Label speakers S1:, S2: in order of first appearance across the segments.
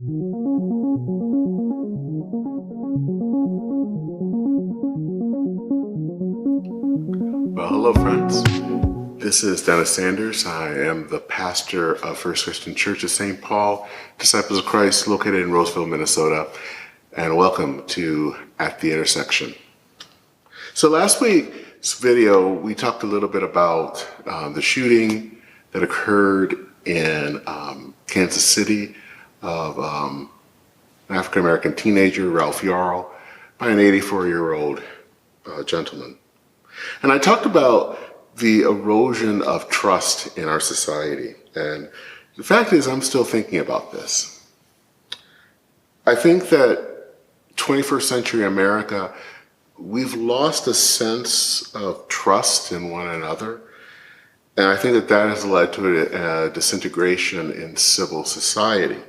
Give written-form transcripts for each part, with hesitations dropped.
S1: Well, hello, friends. This is Dennis Sanders. I am the pastor of First Christian Church of St. Paul, Disciples of Christ, located in Roseville, Minnesota. And welcome to At the Intersection. So last week's video, we talked a little bit about the shooting that occurred in Kansas City of an African-American teenager, Ralph Yarl, by an 84-year-old gentleman. And I talked about the erosion of trust in our society. And the fact is, I'm still thinking about this. I think that 21st century America, we've lost a sense of trust in one another. And I think that that has led to a disintegration in civil society.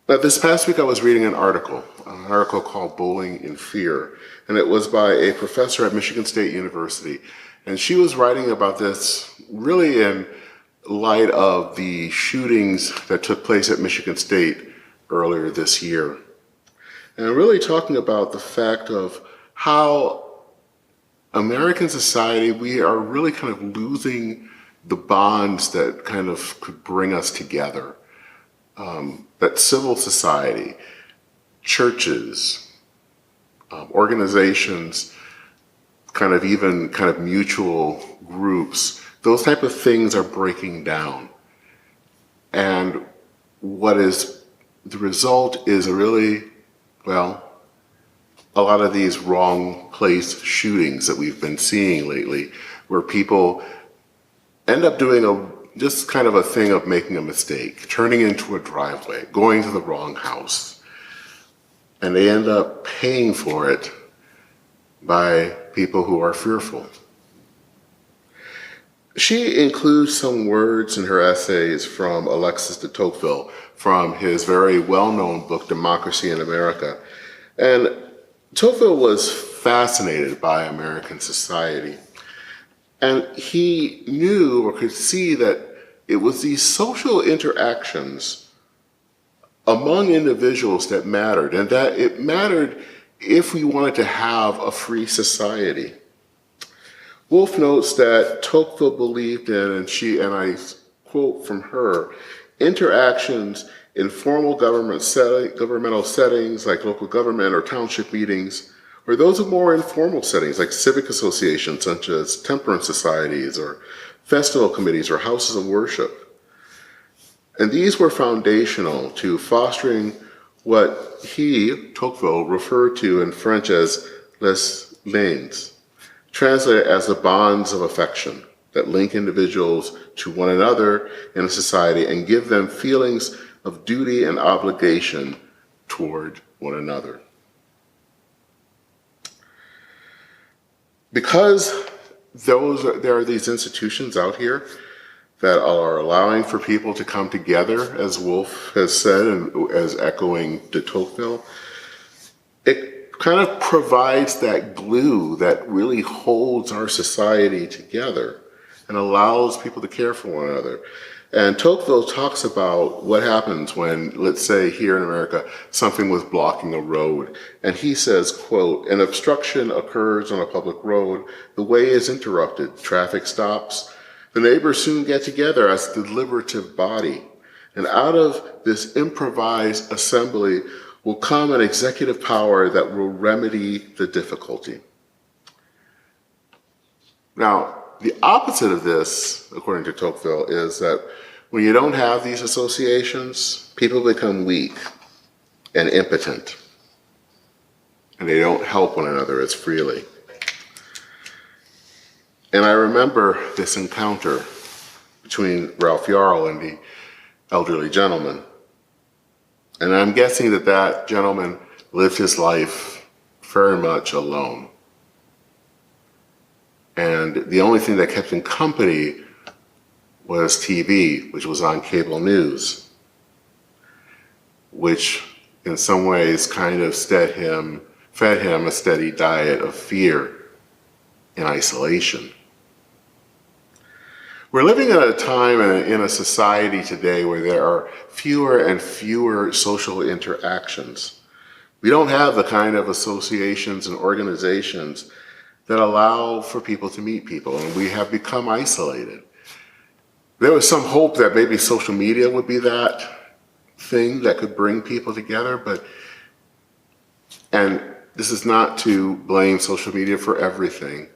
S1: But this past week I was reading an article called Bowling in Fear. And it was by a professor at Michigan State University. And she was writing about this really in light of the shootings that took place at Michigan State earlier this year. And really talking about the fact of how American society, we are really kind of losing the bonds that kind of could bring us together. That civil society, churches, organizations, kind of mutual groups, those type of things are breaking down. And what is the result is a really, well, a lot of these wrong place shootings that we've been seeing lately, where people end up doing just kind of a thing of making a mistake, turning into a driveway, going to the wrong house. And they end up paying for it by people who are fearful. She includes some words in her essays from Alexis de Tocqueville from his very well-known book, Democracy in America. And Tocqueville was fascinated by American society. And he knew or could see that it was these social interactions among individuals that mattered, and that it mattered if we wanted to have a free society. Woolf notes that Tocqueville believed in, and I quote from her, interactions in formal governmental settings like local government or township meetings, or those of more informal settings like civic associations such as temperance societies or festival committees or houses of worship. And these were foundational to fostering what he, Tocqueville, referred to in French as les liens, translated as the bonds of affection that link individuals to one another in a society and give them feelings of duty and obligation toward one another. Because there are these institutions out here that are allowing for people to come together, as Woolf has said, and as echoing de Tocqueville, it kind of provides that glue that really holds our society together and allows people to care for one another. And Tocqueville talks about what happens when, let's say here in America, something was blocking a road. And he says, quote, an obstruction occurs on a public road, the way is interrupted, traffic stops, the neighbors soon get together as a deliberative body. And out of this improvised assembly will come an executive power that will remedy the difficulty. Now, the opposite of this, according to Tocqueville, is that when you don't have these associations, people become weak and impotent, and they don't help one another as freely. And I remember this encounter between Ralph Yarl and the elderly gentleman. And I'm guessing that that gentleman lived his life very much alone. And the only thing that kept him company was TV, which was on cable news, which in some ways kind of fed him a steady diet of fear and isolation. We're living at a time in a society today where there are fewer and fewer social interactions. We don't have the kind of associations and organizations that allow for people to meet people, and we have become isolated. There was some hope that maybe social media would be that thing that could bring people together, and this is not to blame social media for everything,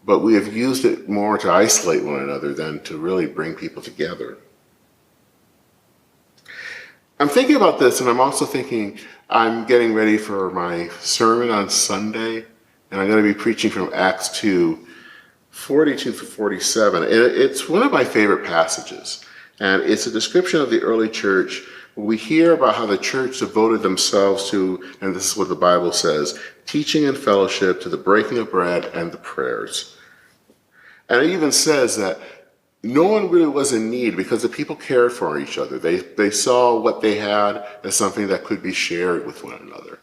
S1: but we have used it more to isolate one another than to really bring people together. I'm thinking about this, and I'm also thinking I'm getting ready for my sermon on Sunday, and I'm going to be preaching from Acts 2, 42 to 47. It's one of my favorite passages, and it's a description of the early church. We hear about how the church devoted themselves to, and this is what the Bible says, teaching and fellowship, to the breaking of bread and the prayers. And it even says that no one really was in need because the people cared for each other. They saw what they had as something that could be shared with one another.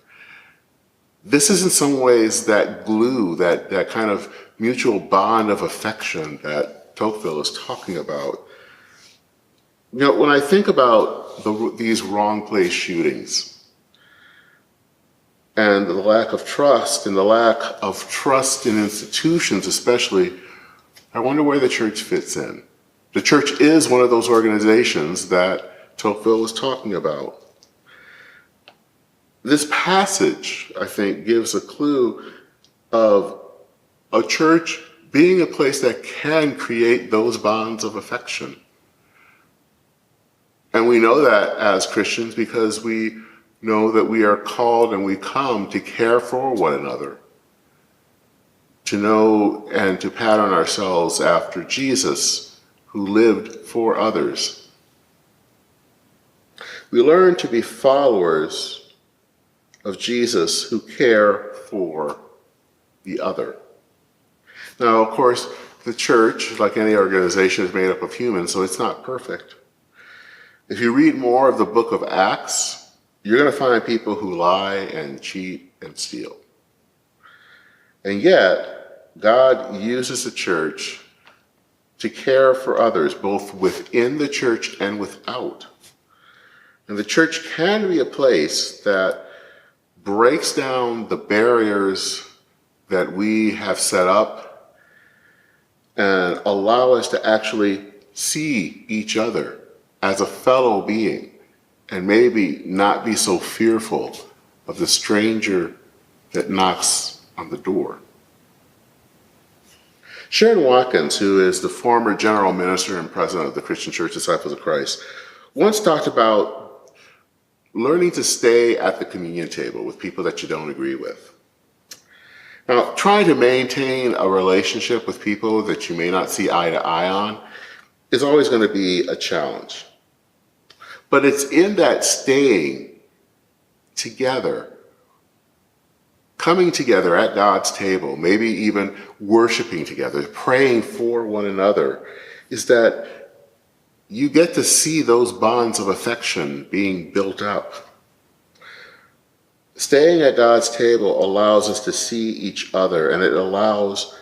S1: This is in some ways that glue, that kind of mutual bond of affection that Tocqueville is talking about. You know, when I think about these wrong place shootings and the lack of trust and the lack of trust in institutions especially, I wonder where the church fits in. The church is one of those organizations that Tocqueville was talking about. This passage, I think, gives a clue of a church being a place that can create those bonds of affection. And we know that as Christians because we know that we are called and we come to care for one another, to know and to pattern ourselves after Jesus, who lived for others. We learn to be followers of Jesus who care for the other. Now, of course, the church, like any organization, is made up of humans, so it's not perfect. If you read more of the book of Acts, you're going to find people who lie and cheat and steal. And yet, God uses the church to care for others, both within the church and without. And the church can be a place that breaks down the barriers that we have set up and allow us to actually see each other as a fellow being and maybe not be so fearful of the stranger that knocks on the door. Sharon Watkins, who is the former general minister and president of the Christian Church Disciples of Christ, once talked about learning to stay at the communion table with people that you don't agree with. Now, trying to maintain a relationship with people that you may not see eye to eye on is always going to be a challenge. But it's in that staying together, coming together at God's table, maybe even worshiping together, praying for one another, is that you get to see those bonds of affection being built up. Staying at God's table allows us to see each other, and it allows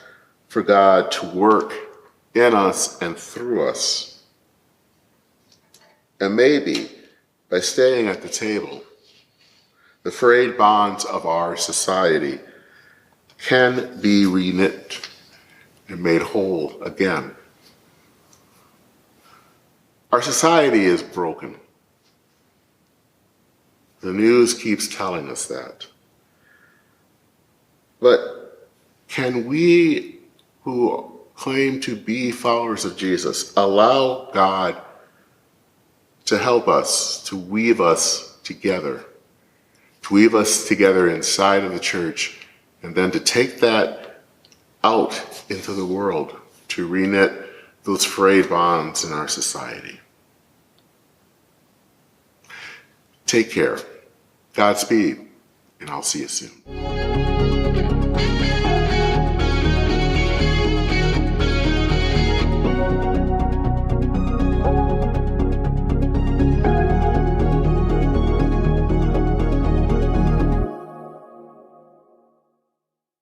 S1: for God to work in us and through us. And maybe by staying at the table, the frayed bonds of our society can be reknit and made whole again. Our society is broken. The news keeps telling us that. But can we, who claim to be followers of Jesus, allow God to help us, to weave us together inside of the church, and then to take that out into the world, to reknit those frayed bonds in our society? Take care. Godspeed, and I'll see you soon.